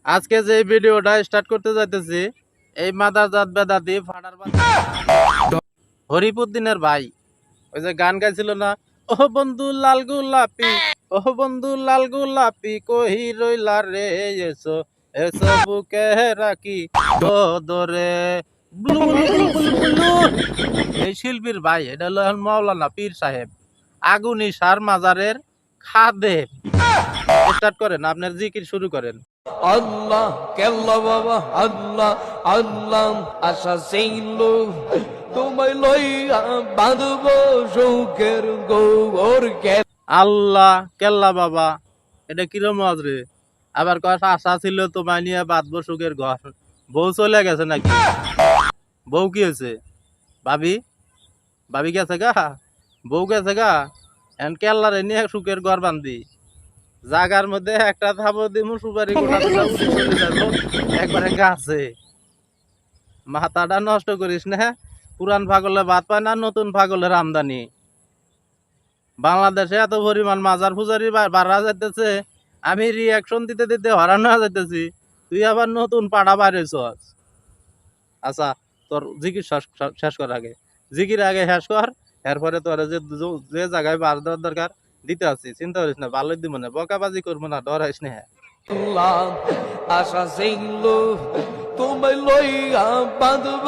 আজকে যে ভিডিওটা স্টার্ট করতে যাইতেছি, এই মাদারজাত বেদাতি ফাটার হরিপুদ্দিনের ভাই ওই যে গান গাইছিল না, ও বন্ধু লাল গোলাপি, ও বন্ধু লাল গোলাপি কহি রইলা রে, এসো এসো বুকে রাখি দরে। এই শিল্পীর ভাই এটা হলো মাওলানা পীর সাহেব, আগুনি সার মাজারের খাদেম। স্টার্ট করেন, আপনার জিকির শুরু করেন। আল্লাহ কেল্লা বাবা আল্লাহ আল্লাহ আশা ছিল তোমায় লইয়া বাঁধব সুখের গৌর কে। আল্লাহ কেল্লা বাবা, এটা কিরম আজ রে? আবার কথা আশা ছিল তোমায় নিয়ে বাঁধবো সুখের ঘর। বউ চলে গেছে নাকি? বউ কি হয়েছে? ভাবি ভাবি গেছে গা, বউ গেছে গা, এখন কেল্লারে নিয়ে সুখের ঘর বান্ধি। জাগার মধ্যে একটা থাবো দিমু, সুপারি গোটা দুটা উড়ে চলে যাবো একবারে গাছে। মাথাটা নষ্ট করিস না, পুরান পাগলে ভাত পায় না, নতুন পাগলের আমদানি। বাংলাদেশে এত পরিমাণ মাজার পূজারি বাড়া যাইতেছে, আমি রিয়াকশন দিতে দিতে হরান হয়ে যাইতেছি, তুই আবার নতুন পাড়া বাইরেছ। আচ্ছা, তোর জিকির শেষ কর আগে, জিকির আগে শেষ কর, এরপরে তোর যে জায়গায় বাস দেওয়ার দরকার দিতে আসছি, চিন্তা করিস না, ভালোই দিব না, বকাবাজি করবো না, ডরাইস না। আশা ছিল তোমায় লইয়া বাঁধব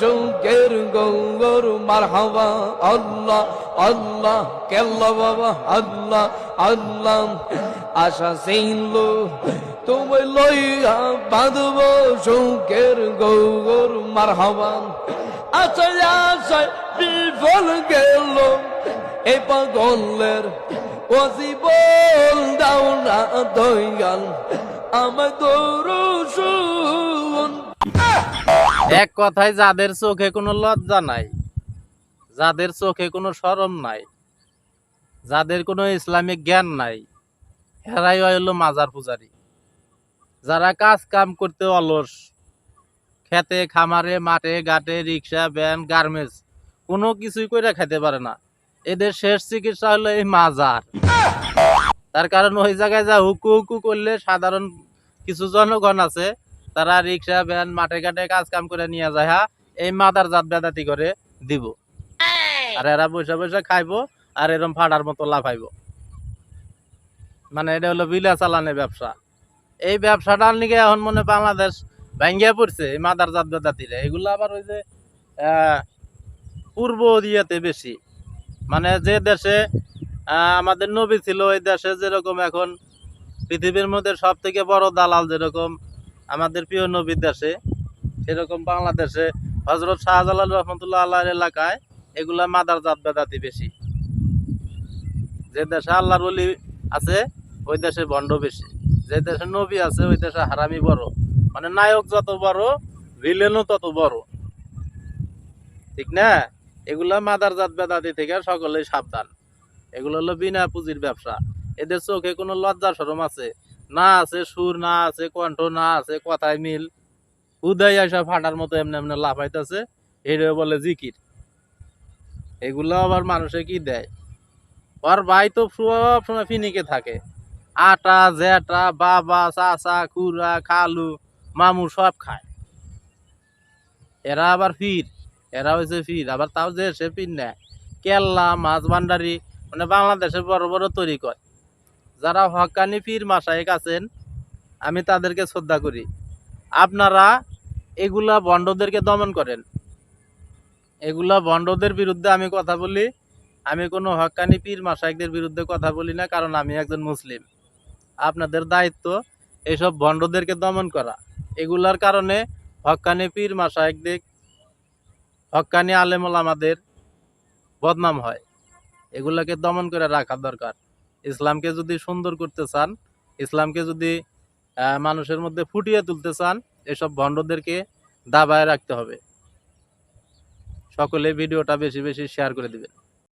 সুখের গৌর মারহাবা আল্লাহ আল্লাহ কেল্লা বাবা আল্লাহ আল্লাহ আশা ছিল তোমায় লইয়া বাঁধব সুখের গৌর মারহাবা। আশায় আশায় বিফল গেল এ পাগলের ওয়াজিবল দাও না দয়াল আমায় দরুন। এক কথায়, যাদের চোখে কোনো লজ্জা নাই, যাদের চোখে কোনো শরম নাই, যাদের কোনো ইসলামিক জ্ঞান নাই, হেরাই হলো মাজার পূজারি। যারা কাজ কাম করতে অলস, খেতে খামারে মাঠে ঘাটে রিক্সা ভ্যান গার্মেন্টস কোনো কিছুই করে খাইতে পারে না, এদের শেষ চিকিৎসা হলো এই মাজার। তার কারণ ওই জায়গায় যা হুকু হুকু করলে সাধারণ কিছু জনগণ আছে, তারা রিক্সা ভ্যান মাঠে ঘাটে কাজ কাম করে নিয়ে যায়, হ্যাঁ এই মাদার জাত বেদাতি করে দিব, আর এরা বসে বসে খাইবো আর এরম ফাটার মতো লাফাইবো। মানে এটা হলো বিলা চালানের ব্যবসা। এই ব্যবসাটার নিকে এখন মনে বাংলাদেশ ভাঙ্গিয়া পড়ছে এই মাদার জাত বেদাতিরা। এগুলো আবার ওই যে পূর্ব দিয়াতে বেশি, মানে যে দেশে আমাদের নবী ছিল, ওই দেশে যেরকম এখন পৃথিবীর মধ্যে সব থেকে বড় দালাল যেরকম আমাদের প্রিয় নবীর দেশে, সেরকম বাংলাদেশে হজরত শাহজালাল রহমতুল্লাহ আল্লাহর এলাকায় এগুলা মাদার জাত বেদাতি বেশি। যে দেশে আল্লাহর ওলি আছে ওই দেশে ভণ্ড বেশি, যে দেশে নবী আছে ওই দেশে হারামি বড়। মানে নায়ক যত বড়, ভিলেনও তত বড়, ঠিক না? এগুলা মাদার জাত বেদাতি থেকে সকলেই সাবধান। এগুলো হলো বিনা পুঁজির ব্যবসা। এদের চোখে কোনো লজ্জা শরম আছে না, আছে সুর না, আছে কণ্ঠ না, আছে কথায় মিল, উদয় আসা ফাটার মতো এমনি এমনি লাফাইতেছে, এটা বলে জিকির। এগুলো আবার মানুষে কি দেয়, ওর ভাই তো সব সময় ফিনিকে থাকে, আটা জেটা বাবা চাচা খুড়া খালু মামু সব খায়। এরা আবার ফির, এরা হয়েছে ফির, আবার তাও যে সে ফির নেয় কেল্লা মাছ ভান্ডারি, মানে বাংলাদেশে বড় বড় তৈরি করে। যারা হকানি পীর মাশায়েখ আছেন, আমি তাদেরকে শ্রদ্ধা করি। আপনারা এগুলা ভণ্ডদেরকে দমন করেন, এগুলা ভণ্ডদের বিরুদ্ধে আমি কথা বলি। আমি কোনো হকানি পীর মাশায়েখদের বিরুদ্ধে কথা বলি না, কারণ আমি একজন মুসলিম। আপনাদের দায়িত্ব এইসব ভণ্ডদেরকে দমন করা। এগুলার কারণে হকানি পীর মাশায়েখদের, হকানি আলেম ওলামাদের বদনাম হয়। এগুলাকে দমন করে রাখা দরকার। ইসলামকে যদি সুন্দর করতে চান, ইসলামকে যদি মানুষের মধ্যে ফুটিয়ে তুলতে চান, এসব ভণ্ডদেরকে দাবায় রাখতে হবে। সকলে ভিডিওটা বেশি বেশি শেয়ার করে দিবেন।